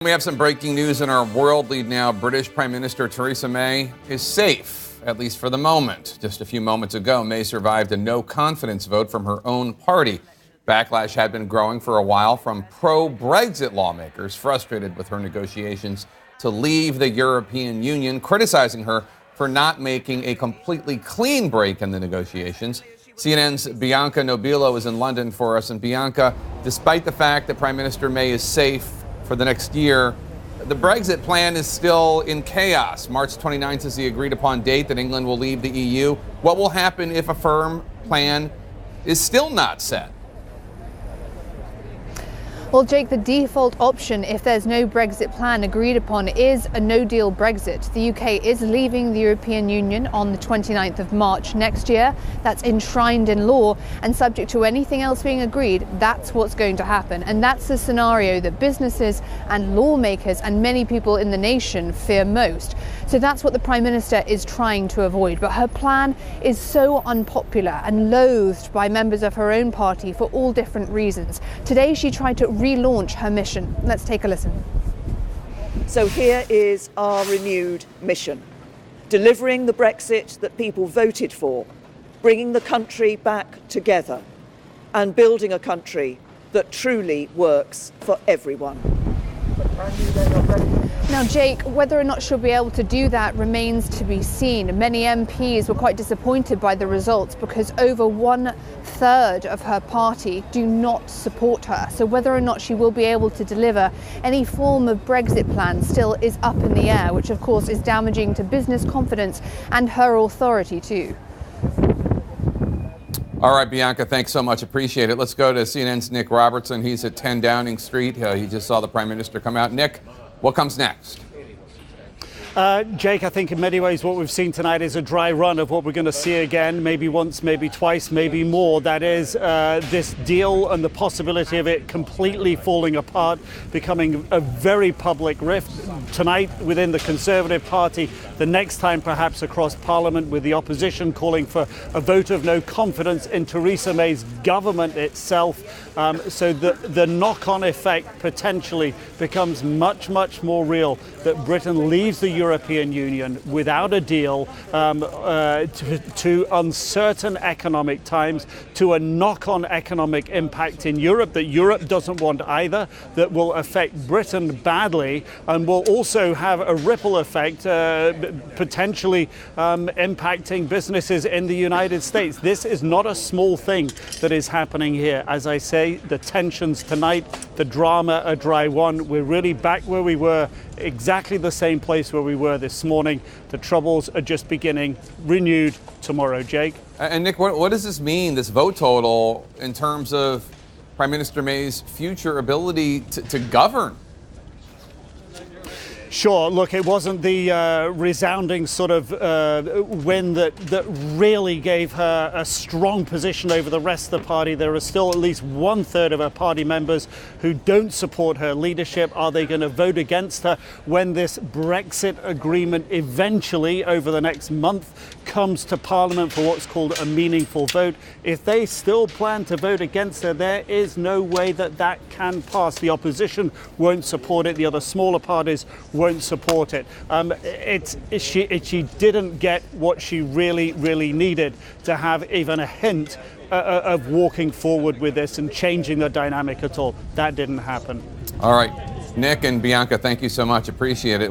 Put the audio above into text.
We have some breaking news in our world lead now. British Prime Minister Theresa May is safe, at least for the moment. Just a few moments ago, May survived a no-confidence vote from her own party. Backlash had been growing for a while from pro-Brexit lawmakers frustrated with her negotiations to leave the European Union, criticizing her for not making a completely clean break in the negotiations. CNN's Bianca Nobilo is in London for us. And Bianca, despite the fact that Prime Minister May is safe for the next year, the Brexit plan is still in chaos. March 29th is the agreed upon date that England will leave the EU. What will happen if a firm plan is still not set? Well, Jake, the default option, if there's no Brexit plan agreed upon, is a no-deal Brexit. The UK is leaving the European Union on the 29th of March next year. That's enshrined in law, and subject to anything else being agreed, that's what's going to happen. And that's the scenario that businesses and lawmakers and many people in the nation fear most. So that's what the Prime Minister is trying to avoid. But her plan is so unpopular and loathed by members of her own party for all different reasons. Today, she tried to relaunch her mission. Let's take a listen. So here is our renewed mission: delivering the Brexit that people voted for, bringing the country back together, and building a country that truly works for everyone. Now, Jake, whether or not she'll be able to do that remains to be seen. Many MPs were quite disappointed by the results because over 1/3 of her party do not support her. So whether or not she will be able to deliver any form of Brexit plan still is up in the air, which of course is damaging to business confidence and her authority too. All right, Bianca, thanks so much. Appreciate it. Let's go to CNN's Nick Robertson. He's at 10 Downing Street. He just saw the Prime Minister come out. Nick, what comes next? Jake, I think in many ways what we've seen tonight is a dry run of what we're going to see again, maybe once, maybe twice, maybe more. That is this deal and the possibility of it completely falling apart, becoming a very public rift tonight within the Conservative Party, the next time perhaps across Parliament, with the opposition calling for a vote of no confidence in Theresa May's government itself. So the knock-on effect potentially becomes much, much more real, that Britain leaves the European Union without a deal, to uncertain economic times, to a knock-on economic impact in Europe that Europe doesn't want either, that will affect Britain badly and will also have a ripple effect, potentially impacting businesses in the United States. This is not a small thing that is happening here. As I say, the tensions tonight, the drama, a dry one. We're really back where we were, exactly the same place where we were this morning. The troubles are just beginning, renewed tomorrow, Jake. And Nick, what does this mean, this vote total, in terms of Prime Minister May's future ability to govern? Sure. Look, it wasn't the resounding sort of win that really gave her a strong position over the rest of the party. There are still at least 1/3 of her party members who don't support her leadership. Are they going to vote against her when this Brexit agreement eventually, over the next month, comes to Parliament for what's called a meaningful vote? If they still plan to vote against her, there is no way that that can pass. The opposition won't support it. The other smaller parties won't support it. She didn't get what she really needed to have even a hint of walking forward with this and changing the dynamic at all. That didn't happen. All right, Nick and Bianca, thank you so much. Appreciate it.